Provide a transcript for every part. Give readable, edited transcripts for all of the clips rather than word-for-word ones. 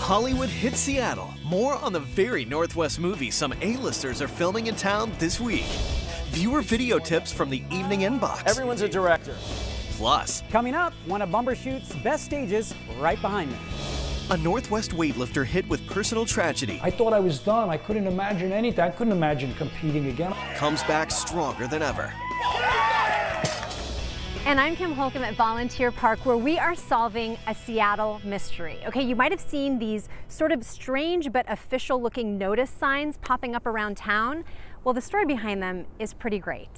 Hollywood hit Seattle. More on the very Northwest movie some A-listers are filming in town this week. Viewer video tips from the evening inbox. Everyone's a director. Plus, coming up, one of Bumbershoot's best stages right behind me. A Northwest weightlifter hit with personal tragedy. I thought I was done. I couldn't imagine anything. I couldn't imagine competing again. Comes back stronger than ever. And I'm Kim Holcomb at Volunteer Park, where we are solving a Seattle mystery. Okay, you might have seen these sort of strange but official looking notice signs popping up around town. Well, the story behind them is pretty great.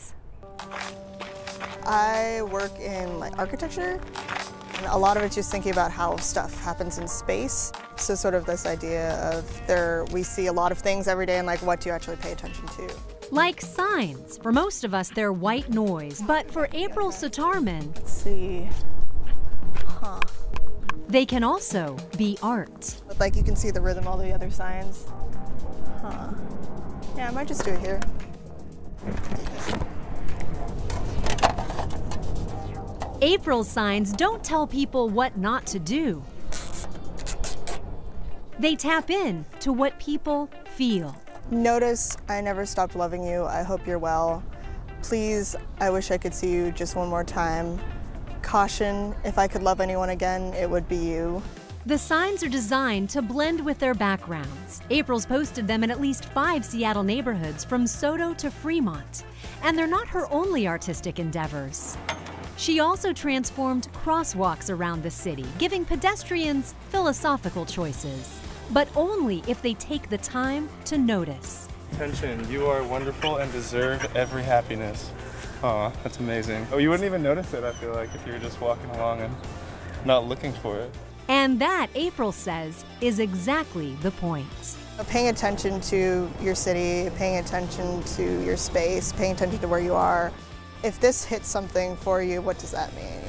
I work in architecture, and a lot of it's just thinking about how stuff happens in space. So sort of this idea of we see a lot of things every day, and what do you actually pay attention to? Like signs. For most of us, they're white noise, but for April Sitarman, Let's see. they can also be art. You can see the rhythm, all the other signs. Yeah, I might just do it here. April's signs don't tell people what not to do. They tap in to what people feel. Notice, I never stopped loving you. I hope you're well. Please, I wish I could see you just one more time. Caution, if I could love anyone again, it would be you. The signs are designed to blend with their backgrounds. April's posted them in at least 5 Seattle neighborhoods from Soto to Fremont. And they're not her only artistic endeavors. She also transformed crosswalks around the city, giving pedestrians philosophical choices. But only if they take the time to notice. Attention, you are wonderful and deserve every happiness. Aw, that's amazing. Oh, you wouldn't even notice it, I feel like, if you were just walking along and not looking for it. And that, April says, is exactly the point. Paying attention to your city, paying attention to your space, paying attention to where you are. If this hits something for you, what does that mean?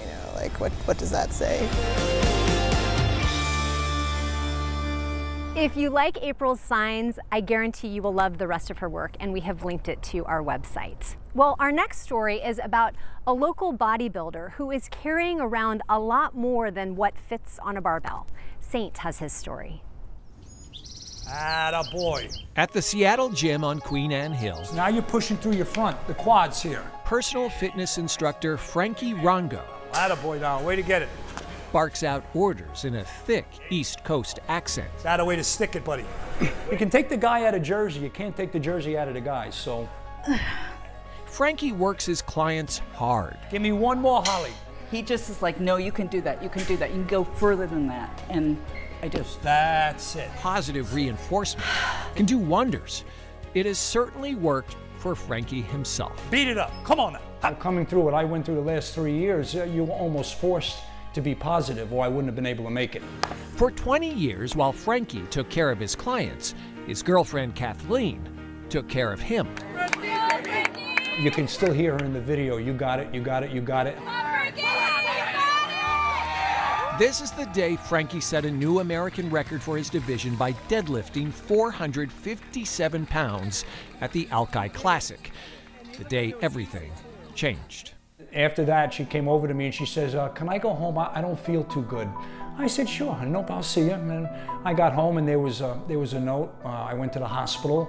What does that say? If you like April's signs, I guarantee you will love the rest of her work, and we have linked it to our website. Well, our next story is about a local bodybuilder who is carrying around a lot more than what fits on a barbell. Saint has his story. Attaboy. At the Seattle gym on Queen Anne Hill, Now you're pushing through your front, the quads here. personal fitness instructor Frankie Rongo Attaboy now, way to get it. barks out orders in a thick East Coast accent. That's a way to stick it, buddy. You can take the guy out of jersey, you can't take the jersey out of the guy, so. Frankie works his clients hard. Give me one more, Holly. He just is like, no, you can do that, you can do that, you can go further than that, and I do. That's it. Positive reinforcement can do wonders. It has certainly worked for Frankie himself. Beat it up, come on now. Coming through what I went through the last 3 years, you were almost forced to be positive, or I wouldn't have been able to make it. For 20 years, while Frankie took care of his clients, his girlfriend Kathleen took care of him. You can still hear her in the video. You got it, you got it, you got it. This is the day Frankie set a new American record for his division by deadlifting 457 pounds at the Alki Classic, the day everything changed. After that, she came over to me and she says, can I go home? I don't feel too good. I said, sure, nope, I'll see you. And then I got home and there was a note. I went to the hospital.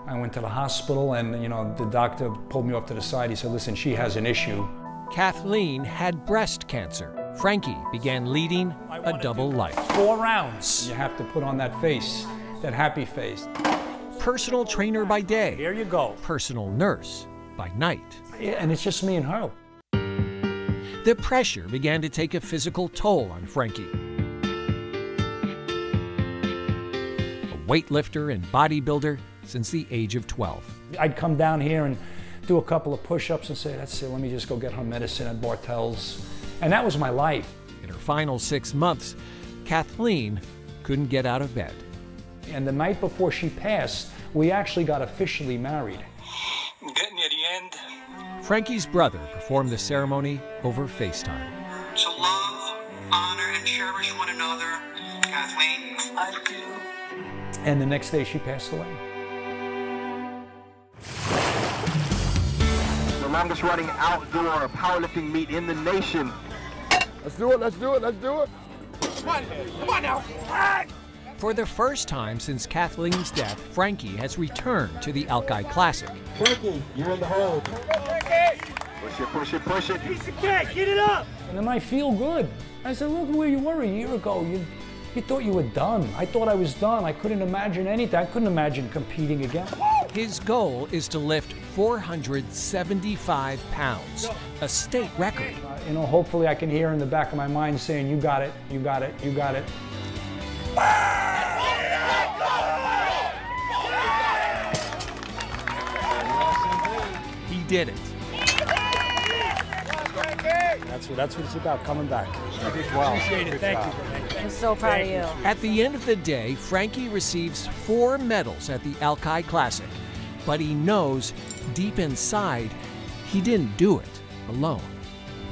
and the doctor pulled me off to the side. He said, listen, she has an issue. Kathleen had breast cancer. Frankie began leading a double life. 4 rounds. You have to put on that face, that happy face. Personal trainer by day. Here you go. Personal nurse by night. Yeah, and it's just me and her. The pressure began to take a physical toll on Frankie. A weightlifter and bodybuilder since the age of 12. I'd come down here and do a couple of push-ups and say, that's it, let me just go get her medicine at Bartell's. And that was my life. In her final 6 months, Kathleen couldn't get out of bed. And the night before she passed, we actually got officially married. I'm getting near the end. Frankie's brother performed the ceremony over FaceTime. To love, honor, and cherish one another, Kathleen, I do. And the next day she passed away. The longest running outdoor powerlifting meet in the nation. Let's do it, let's do it, let's do it. Come on now. For the first time since Kathleen's death, Frankie has returned to the Alki Classic. Frankie, you're in the hole. Push it, push it, push it. Piece of cake, get it up! And then I feel good. I said, look where you were a year ago. You thought you were done. I thought I was done. I couldn't imagine anything. I couldn't imagine competing again. His goal is to lift 475 pounds, a state record. You know, hopefully I can hear in the back of my mind saying, you got it, you got it, you got it. He did it. That's what it's about, coming back. Well, appreciate it. Thank you. I'm so proud of you. At the end of the day, Frankie receives 4 medals at the Alki Classic, but he knows deep inside he didn't do it alone.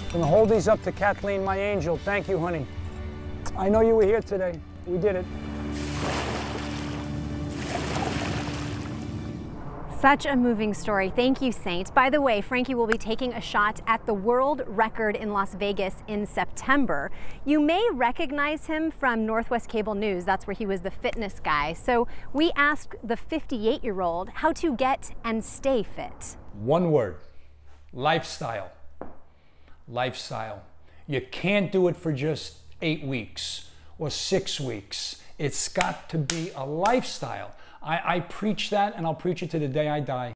I'm gonna hold these up to Kathleen, my angel. Thank you, honey. I know you were here today. We did it. Such a moving story. Thank you, Saint. By the way, Frankie will be taking a shot at the world record in Las Vegas in September. You may recognize him from Northwest Cable News. That's where he was the fitness guy. So we asked the 58-year-old how to get and stay fit. One word: lifestyle. Lifestyle. You can't do it for just 8 weeks or 6 weeks. It's got to be a lifestyle. I preach that, and I'll preach it to the day I die.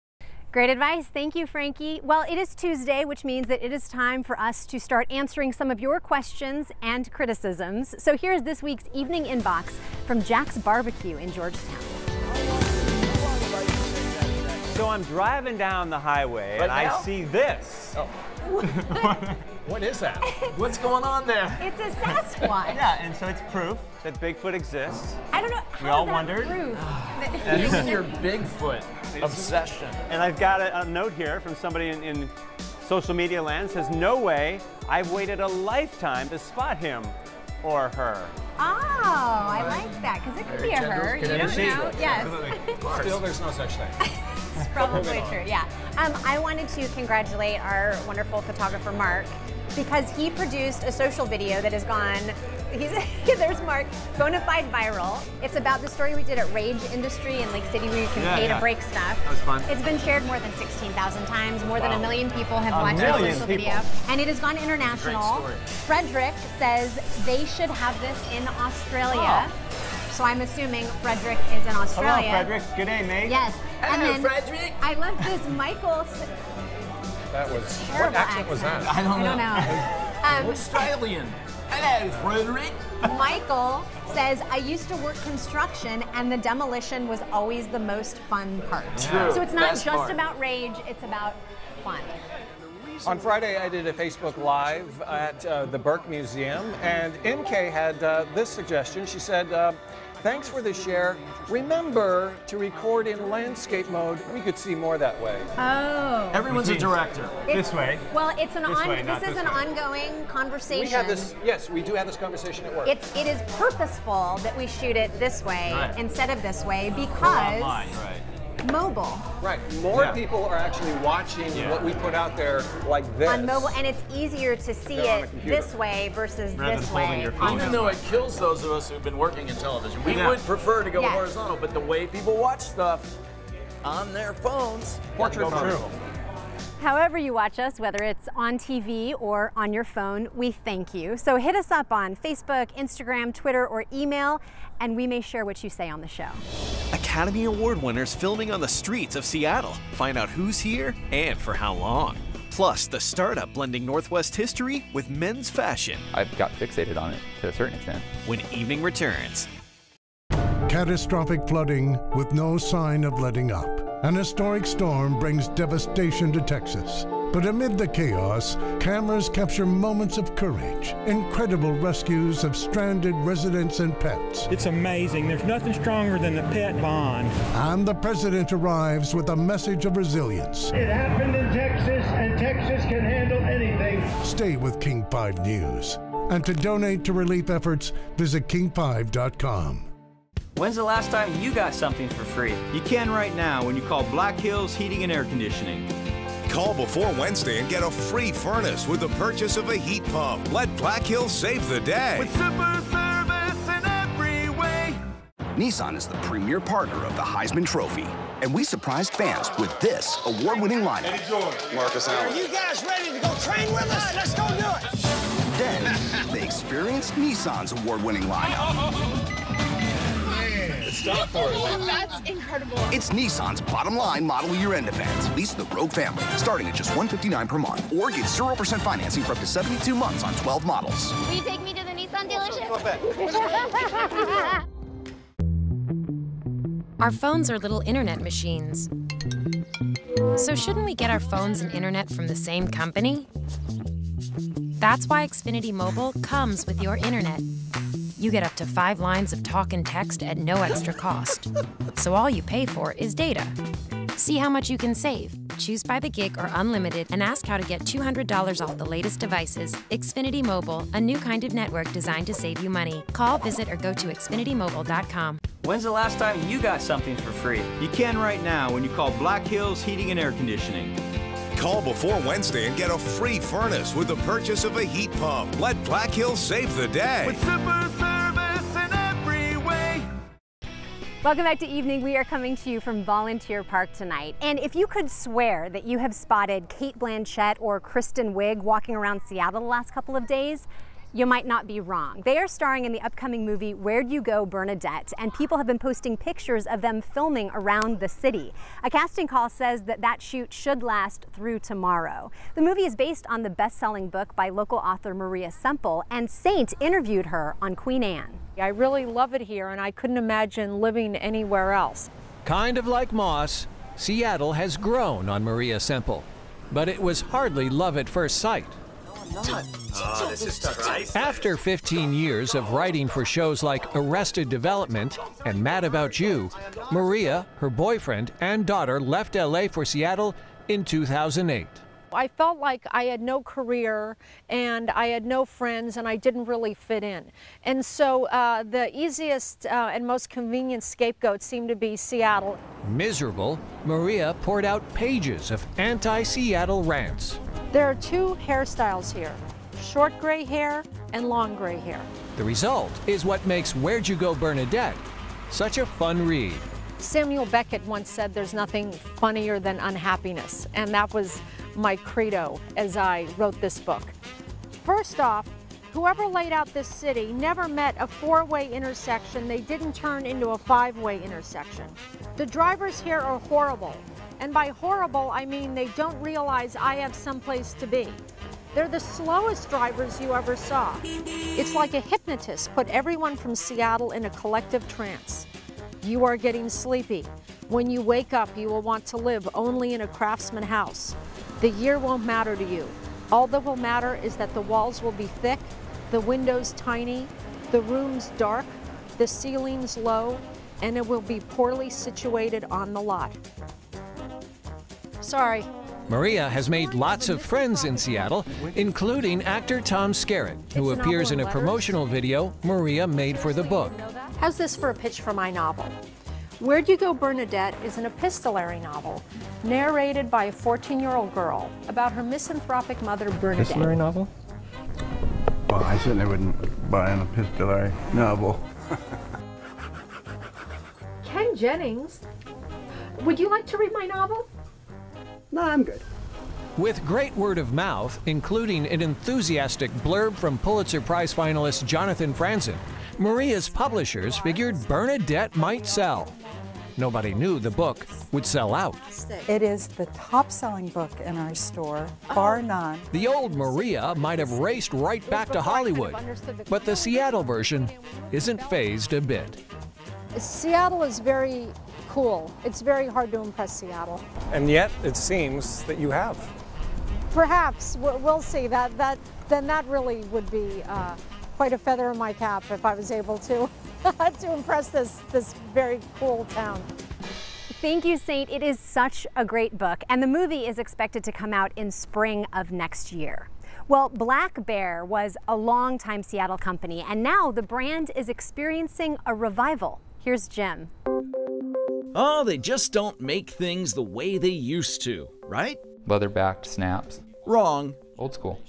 Great advice. Thank you, Frankie. Well, it is Tuesday, which means that it is time for us to start answering some of your questions and criticisms. So here's this week's evening inbox from Jack's Barbecue in Georgetown. So I'm driving down the highway and I see this. Oh. What is that? What's going on there? It's a Sasquatch. Yeah, and so it's proof that Bigfoot exists. I don't know. We all wondered. Proof This is your Bigfoot obsession. And I've got a note here from somebody in social media land. Says, no way, I've waited a lifetime to spot him or her. Oh, I like that, because it could be a her. You don't know. Yes. Still, there's no such thing. It's probably true, yeah. I wanted to congratulate our wonderful photographer, Mark, because he produced a social video that has gone, there's Mark, bona fide viral. It's about the story we did at Rage Industry in Lake City where you can pay to break stuff. That was fun. It's been shared more than 16,000 times. More than 1 million people have watched the social video. And it has gone international. Frederick says they should have this in Australia. Oh. So I'm assuming Frederick is in Australia. Hello, Frederick. Good day, mate. Yes. Hello, and then Frederick. I love this Michael. That was, what accent was that? I don't know. Australian. Hello, Frederick. Michael says, I used to work construction and the demolition was always the most fun part. True. So it's not just about rage, it's about fun. On Friday, I did a Facebook Live at the Burke Museum, and MK had this suggestion. She said, thanks for the share. Remember to record in landscape mode. We could see more that way. Oh. Everyone's a director. This way. Well, it's an this is an ongoing conversation. We have this, yes, we do have this conversation at work. It is purposeful that we shoot it this way instead of this way because mobile. Right. More people are actually watching what we put out there like this. On mobile, and it's easier to see it this way versus this way. Even though it kills those of us who've been working in television, we would prefer to go horizontal, but the way people watch stuff on their phones, portrait mode. However you watch us, whether it's on TV or on your phone, we thank you. So hit us up on Facebook, Instagram, Twitter, or email, and we may share what you say on the show. Academy Award winners filming on the streets of Seattle. Find out who's here and for how long. Plus, the startup blending Northwest history with men's fashion. I've got fixated on it to a certain extent. When evening returns. Catastrophic flooding with no sign of letting up. An historic storm brings devastation to Texas. But amid the chaos, cameras capture moments of courage, incredible rescues of stranded residents and pets. It's amazing. There's nothing stronger than the pet bond. And the president arrives with a message of resilience. It happened in Texas, and Texas can handle anything. Stay with King 5 News. And to donate to relief efforts, visit king5.com. When's the last time you got something for free? You can right now when you call Black Hills Heating and Air Conditioning. Call before Wednesday and get a free furnace with the purchase of a heat pump. Let Black Hills save the day. With super service in every way. Nissan is the premier partner of the Heisman Trophy, and we surprised fans with this award-winning lineup. Marcus Allen. Are you guys ready to go train with us? Let's go do it. Then, they experienced Nissan's award-winning lineup. Stop for it. That's incredible. It's Nissan's bottom line model year-end event. Lease the Rogue family, starting at just $159 per month, or get 0% financing for up to 72 months on 12 models. Will you take me to the Nissan dealership? Our phones are little internet machines. So shouldn't we get our phones and internet from the same company? That's why Xfinity Mobile comes with your internet. You get up to 5 lines of talk and text at no extra cost. So all you pay for is data. See how much you can save. Choose by the gig or unlimited and ask how to get $200 off the latest devices. Xfinity Mobile, a new kind of network designed to save you money. Call, visit, or go to xfinitymobile.com. When's the last time you got something for free? You can right now when you call Black Hills Heating and Air Conditioning. Call before Wednesday and get a free furnace with the purchase of a heat pump. Let Black Hills save the day. With super service in every way. Welcome back to Evening. We are coming to you from Volunteer Park tonight. And if you could swear that you have spotted Cate Blanchett or Kristen Wiig walking around Seattle the last couple of days, you might not be wrong. They are starring in the upcoming movie Where'd You Go, Bernadette, and people have been posting pictures of them filming around the city. A casting call says that that shoot should last through tomorrow. The movie is based on the best-selling book by local author Maria Semple, and Saint interviewed her on Queen Anne. I really love it here, and I couldn't imagine living anywhere else. Kind of like moss, Seattle has grown on Maria Semple, but it was hardly love at first sight. This is trice. After 15 years of writing for shows like Arrested Development and Mad About You, Maria, her boyfriend, and daughter left LA for Seattle in 2008. I felt like I had no career and I had no friends and I didn't really fit in. And so the easiest and most convenient scapegoat seemed to be Seattle. Miserable, Maria poured out pages of anti-Seattle rants. There are 2 hairstyles here, short gray hair and long gray hair. The result is what makes Where'd You Go, Bernadette such a fun read. Samuel Beckett once said there's nothing funnier than unhappiness, and that was my credo as I wrote this book. First off, whoever laid out this city never met a 4-way intersection they didn't turn into a 5-way intersection. The drivers here are horrible, and by horrible I mean they don't realize I have someplace to be. They're the slowest drivers you ever saw. It's like a hypnotist put everyone from Seattle in a collective trance. You are getting sleepy. When you wake up, you will want to live only in a craftsman house. The year won't matter to you. All that will matter is that the walls will be thick, the windows tiny, the rooms dark, the ceilings low, and it will be poorly situated on the lot. Sorry. Maria has made lots of friends in Seattle, including actor Tom Skerritt, who appears in a promotional video Maria made for the book. How's this for a pitch for my novel? Where'd You Go, Bernadette is an epistolary novel narrated by a 14-year-old girl about her misanthropic mother, Bernadette. Epistolary novel? Well, I certainly wouldn't buy an epistolary novel. Ken Jennings, would you like to read my novel? No, I'm good. With great word of mouth, including an enthusiastic blurb from Pulitzer Prize finalist Jonathan Franzen, Maria's publishers figured Bernadette might sell. Nobody knew the book would sell out. It is the top-selling book in our store, bar none. The old Maria might have raced right back to Hollywood, but the Seattle version isn't fazed a bit. Seattle is very cool. It's very hard to impress Seattle. And yet, it seems that you have. Perhaps. We'll see. Then that really would be quite a feather in my cap if I was able to to impress this very cool town. Thank you, Saint. It is such a great book, and the movie is expected to come out in spring of next year. Well, Black Bear was a longtime Seattle company, and now the brand is experiencing a revival. Here's Jim. Oh, they just don't make things the way they used to, right? Leather-backed snaps. Wrong. Old school.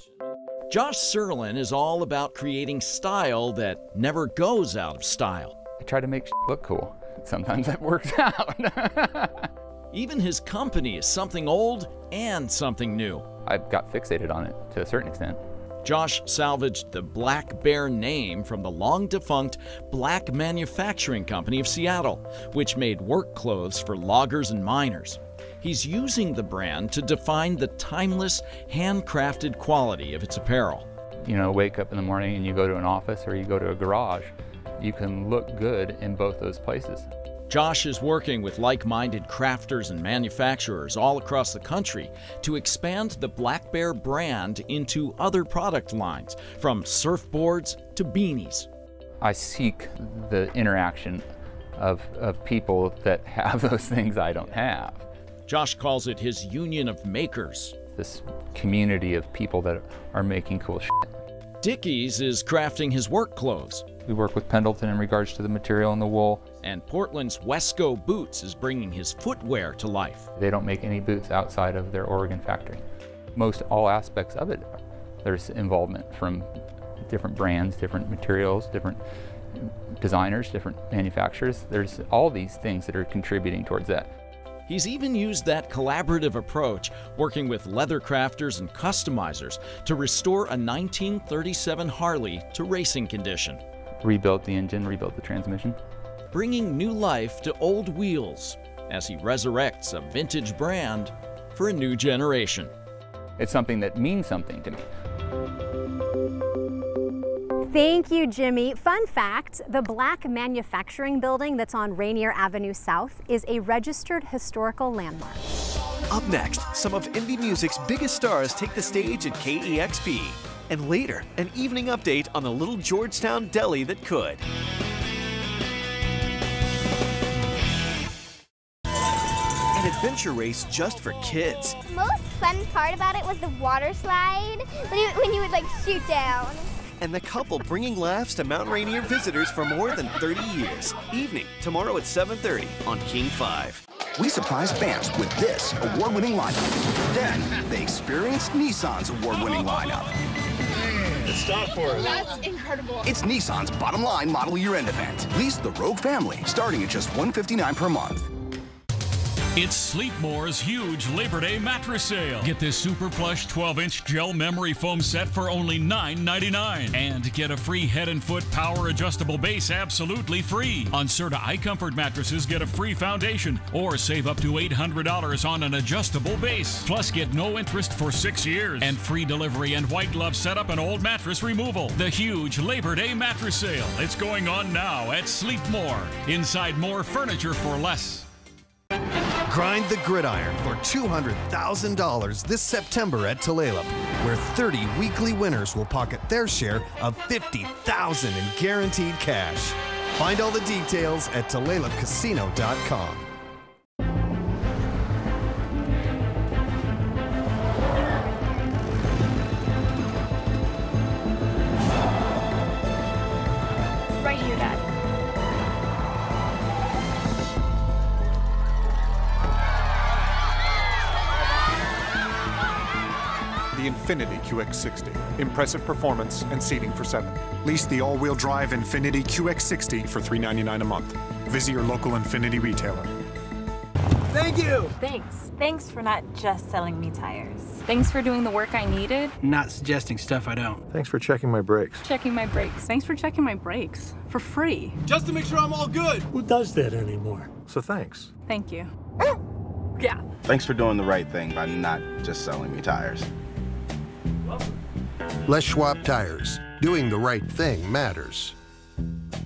Josh Serlin is all about creating style that never goes out of style. I try to make look cool. Sometimes that works out. Even his company is something old and something new. I've got fixated on it to a certain extent. Josh salvaged the Black Bear name from the long-defunct Black Manufacturing Company of Seattle, which made work clothes for loggers and miners. He's using the brand to define the timeless, handcrafted quality of its apparel. You know, wake up in the morning and you go to an office or you go to a garage, you can look good in both those places. Josh is working with like-minded crafters and manufacturers all across the country to expand the Black Bear brand into other product lines, from surfboards to beanies. I seek the interaction of people that have those things I don't have. Josh calls it his union of makers. This community of people that are making cool shit. Dickies is crafting his work clothes. We work with Pendleton in regards to the material and the wool. And Portland's Wesco Boots is bringing his footwear to life. They don't make any boots outside of their Oregon factory. Most all aspects of it, there's involvement from different brands, different materials, different designers, different manufacturers. There's all these things that are contributing towards that. He's even used that collaborative approach, working with leather crafters and customizers to restore a 1937 Harley to racing condition. Rebuilt the engine, rebuilt the transmission. Bringing new life to old wheels as he resurrects a vintage brand for a new generation. It's something that means something to me. Thank you, Jimmy. Fun fact, the Black Manufacturing Building that's on Rainier Avenue South is a registered historical landmark. Up next, some of indie music's biggest stars take the stage at KEXP. And later, an evening update on the little Georgetown deli that could. An adventure race just for kids. The most fun part about it was the water slide, when you would like shoot down. And the couple bringing laughs to Mount Rainier visitors for more than 30 years. Evening, tomorrow at 7:30 on King 5. We surprised fans with this award-winning lineup. Then, they experienced Nissan's award-winning lineup. Stop for it. That's incredible. It's Nissan's bottom line model year-end event. Lease the Rogue family, starting at just $159 per month. It's Sleepmore's huge Labor Day mattress sale. Get this super plush 12-inch gel memory foam set for only $9.99. And get a free head and foot power adjustable base absolutely free. On Serta iComfort mattresses, get a free foundation or save up to $800 on an adjustable base. Plus, get no interest for 6 years and free delivery and white glove setup and old mattress removal. The huge Labor Day mattress sale. It's going on now at Sleepmore. Inside more furniture for less. Grind the gridiron for $200,000 this September at Tulalip, where 30 weekly winners will pocket their share of $50,000 in guaranteed cash. Find all the details at TulalipCasino.com. Right here, Dad. The Infiniti QX60. Impressive performance and seating for 7. Lease the all-wheel drive Infiniti QX60 for $399 a month. Visit your local Infiniti retailer. Thank you! Thanks. Thanks for not just selling me tires. Thanks for doing the work I needed. Not suggesting stuff I don't. Thanks for checking my brakes. Checking my brakes. Thanks for checking my brakes. For free. Just to make sure I'm all good. Who does that anymore? So thanks. Thank you. Yeah. Thanks for doing the right thing by not just selling me tires. Les Schwab Tires. Doing the right thing matters.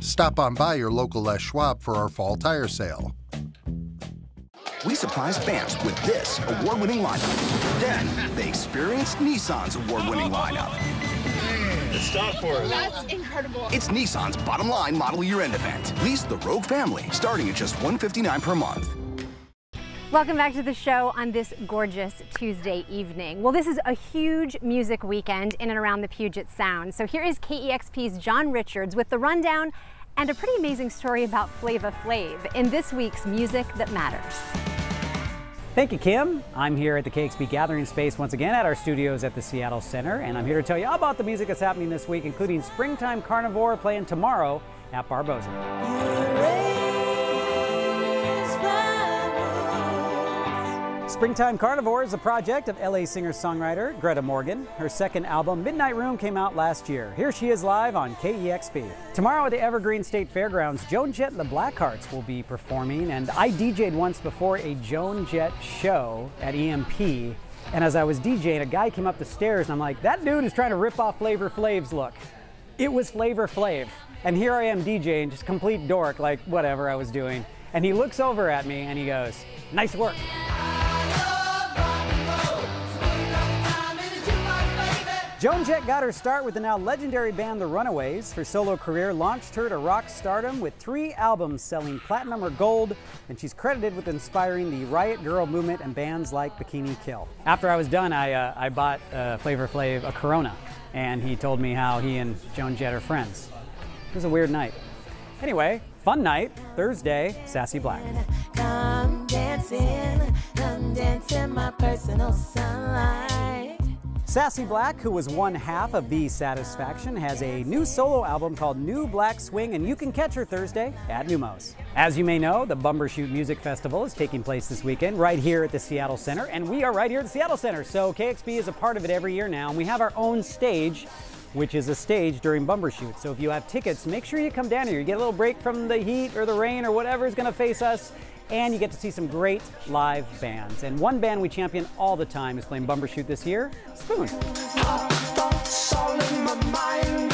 Stop on by your local Les Schwab for our fall tire sale. We surprised fans with this award-winning lineup. Then, they experienced Nissan's award-winning lineup. Stop for it. That's incredible. It's Nissan's bottom line model year-end event. Lease the Rogue family, starting at just $159 per month. Welcome back to the show on this gorgeous Tuesday evening. Well, this is a huge music weekend in and around the Puget Sound. So here is KEXP's John Richards with the rundown and a pretty amazing story about Flava Flav in this week's Music That Matters. Thank you, Kim. I'm here at the KEXP Gathering Space once again at our studios at the Seattle Center, and I'm here to tell you about the music that's happening this week, including Springtime Carnivore playing tomorrow at Barboza. Springtime Carnivore is a project of LA singer-songwriter Greta Morgan. Her second album, Midnight Room, came out last year. Here she is live on KEXP. Tomorrow at the Evergreen State Fairgrounds, Joan Jett and the Blackhearts will be performing, and I DJ'd once before a Joan Jett show at EMP, and as I was DJing, a guy came up the stairs, and I'm like, that dude is trying to rip off Flavor Flav's look. It was Flavor Flav, and here I am DJing, just complete dork, like whatever I was doing, and he looks over at me and he goes, nice work. Joan Jett got her start with the now legendary band The Runaways. Her solo career launched her to rock stardom with 3 albums selling platinum or gold, and she's credited with inspiring the Riot Girl movement and bands like Bikini Kill. After I was done, I bought Flavor Flav a Corona, and he told me how he and Joan Jett are friends. It was a weird night. Anyway, fun night, Thursday, Sassy Black. Come dancing my personal sunlight. Sassy Black, who was one half of The Satisfaction, has a new solo album called New Black Swing, and you can catch her Thursday at Numos. As you may know, the Bumbershoot Music Festival is taking place this weekend right here at the Seattle Center, and we are right here at the Seattle Center, so KXP is a part of it every year now, and we have our own stage, which is a stage during Bumbershoot. So if you have tickets, make sure you come down here. You get a little break from the heat or the rain or whatever is going to face us, and you get to see some great live bands. And one band we champion all the time is playing Bumbershoot this year, Spoon. Thoughts all in my mind,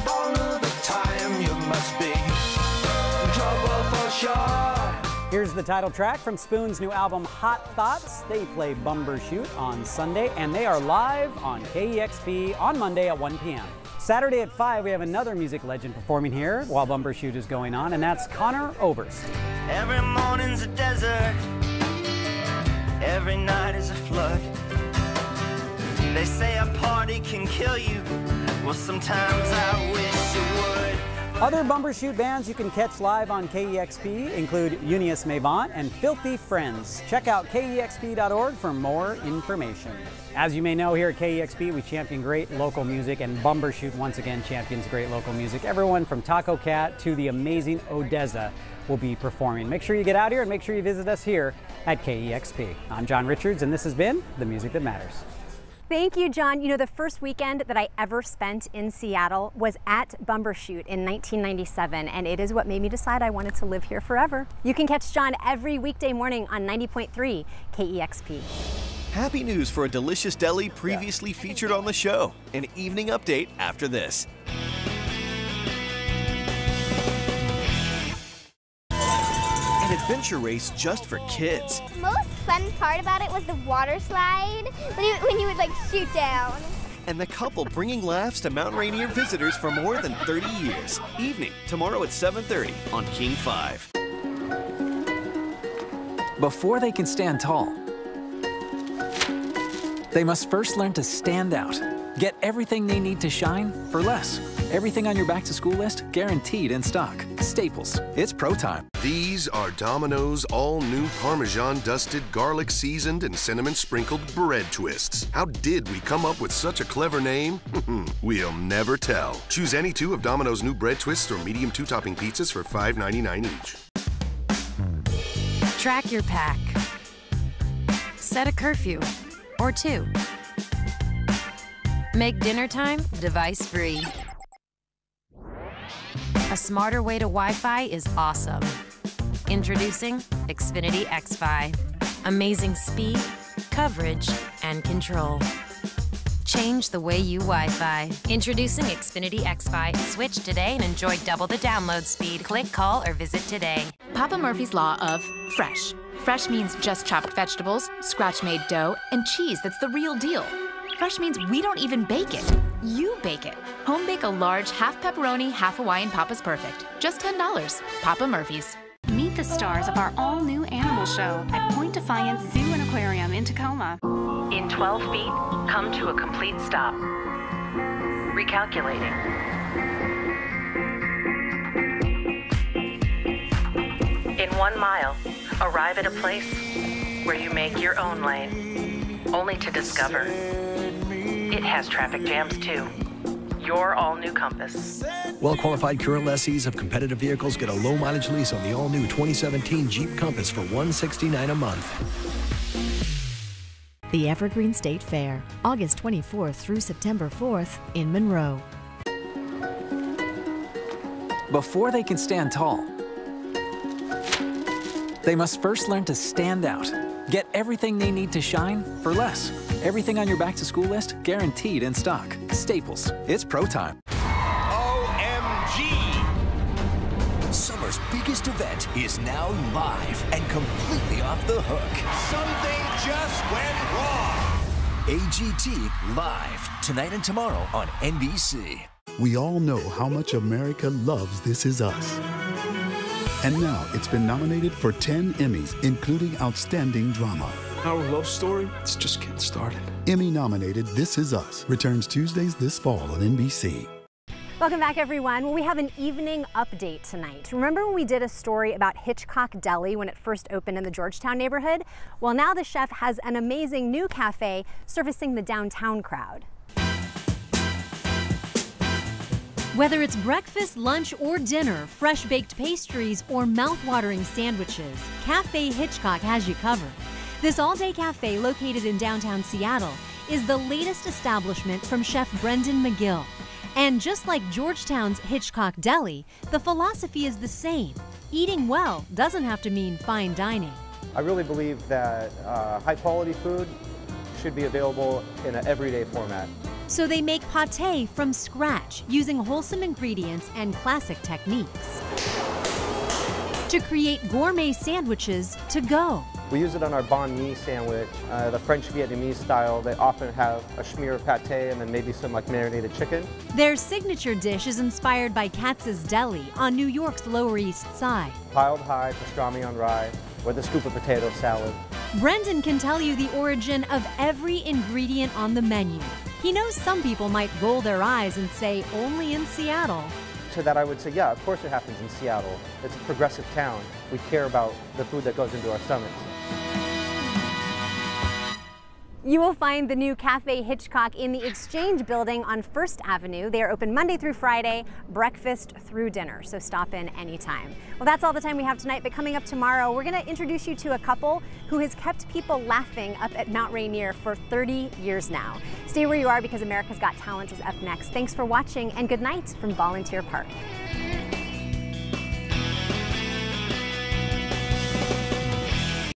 all of the time. You must be in trouble for sure. Here's the title track from Spoon's new album, Hot Thoughts. They play Bumbershoot on Sunday, and they are live on KEXP on Monday at 1 p.m. Saturday at 5, we have another music legend performing here while Bumbershoot is going on, and that's Connor Oberst. Every morning's a desert, every night is a flood. They say a party can kill you, well sometimes I wish it would. Other Bumbershoot bands you can catch live on KEXP include Unius Mavant and Filthy Friends. Check out KEXP.org for more information. As you may know, here at KEXP, we champion great local music, and Bumbershoot once again champions great local music. Everyone from Taco Cat to the amazing Odessa will be performing. Make sure you get out here and make sure you visit us here at KEXP. I'm John Richards, and this has been The Music That Matters. Thank you, John. You know, the first weekend that I ever spent in Seattle was at Bumbershoot in 1997, and it is what made me decide I wanted to live here forever. You can catch John every weekday morning on 90.3 KEXP. Happy news for a delicious deli previously featured on the show. An evening update after this. An adventure race just for kids. The most fun part about it was the water slide, when you would like shoot down. And the couple bringing laughs to Mount Rainier visitors for more than 30 years. Evening, tomorrow at 7:30 on King 5. Before they can stand tall, they must first learn to stand out. Get everything they need to shine for less. Everything on your back-to-school list guaranteed in stock. Staples, it's pro time. These are Domino's all-new Parmesan-dusted, garlic-seasoned, and cinnamon-sprinkled bread twists. How did we come up with such a clever name? We'll never tell. Choose any 2 of Domino's new bread twists or medium 2-topping pizzas for $5.99 each. Track your pack. Set a curfew or 2. Make dinner time device-free. A smarter way to Wi-Fi is awesome. Introducing Xfinity XFi. Amazing speed, coverage, and control. Change the way you Wi-Fi. Introducing Xfinity XFi. Switch today and enjoy double the download speed. Click, call, or visit today. Papa Murphy's Law of Fresh. Fresh means just chopped vegetables, scratch-made dough, and cheese that's the real deal. Fresh means we don't even bake it. You bake it. Home bake a large half pepperoni, half Hawaiian Papa's Perfect. Just $10. Papa Murphy's. Meet the stars of our all-new animal show at Point Defiance Zoo and Aquarium in Tacoma. In 12 feet, come to a complete stop. Recalculating. In 1 mile, arrive at a place where you make your own lane, only to discover it has traffic jams too. your all-new Compass. Well-qualified current lessees of competitive vehicles get a low-mileage lease on the all-new 2017 Jeep Compass for $169 a month. The Evergreen State Fair, August 24th through September 4th in Monroe. Before they can stand tall, they must first learn to stand out. Get everything they need to shine for less. Everything on your back-to-school list guaranteed in stock. Staples, it's pro time. OMG! Summer's biggest event is now live and completely off the hook. Something just went wrong. AGT Live, tonight and tomorrow on NBC. We all know how much America loves This Is Us. And now it's been nominated for 10 Emmys, including Outstanding Drama. Our love story, it's just getting started. Emmy-nominated This Is Us returns Tuesdays this fall on NBC. Welcome back, everyone. Well, we have an evening update tonight. Remember when we did a story about Hitchcock Deli when it first opened in the Georgetown neighborhood? Well, now the chef has an amazing new cafe servicing the downtown crowd. Whether it's breakfast, lunch, or dinner, fresh baked pastries, or mouth-watering sandwiches, Cafe Hitchcock has you covered. This all-day cafe located in downtown Seattle is the latest establishment from Chef Brendan McGill. And just like Georgetown's Hitchcock Deli, the philosophy is the same. Eating well doesn't have to mean fine dining. I really believe that high-quality food should be available in an everyday format. So they make pâté from scratch using wholesome ingredients and classic techniques to create gourmet sandwiches to go. We use it on our banh mi sandwich, the French Vietnamese style. They often have a smear of pâté and then maybe some like marinated chicken. Their signature dish is inspired by Katz's Deli on New York's Lower East Side. Piled high pastrami on rye with a scoop of potato salad. Brendan can tell you the origin of every ingredient on the menu. He knows some people might roll their eyes and say only in Seattle. To that I would say, yeah, of course it happens in Seattle. It's a progressive town. We care about the food that goes into our stomachs. You will find the new Cafe Hitchcock in the Exchange Building on 1st Avenue. They are open Monday through Friday, breakfast through dinner, so stop in anytime. Well, that's all the time we have tonight, but coming up tomorrow, we're going to introduce you to a couple who has kept people laughing up at Mount Rainier for 30 years now. Stay where you are because America's Got Talent is up next. Thanks for watching and good night from Volunteer Park.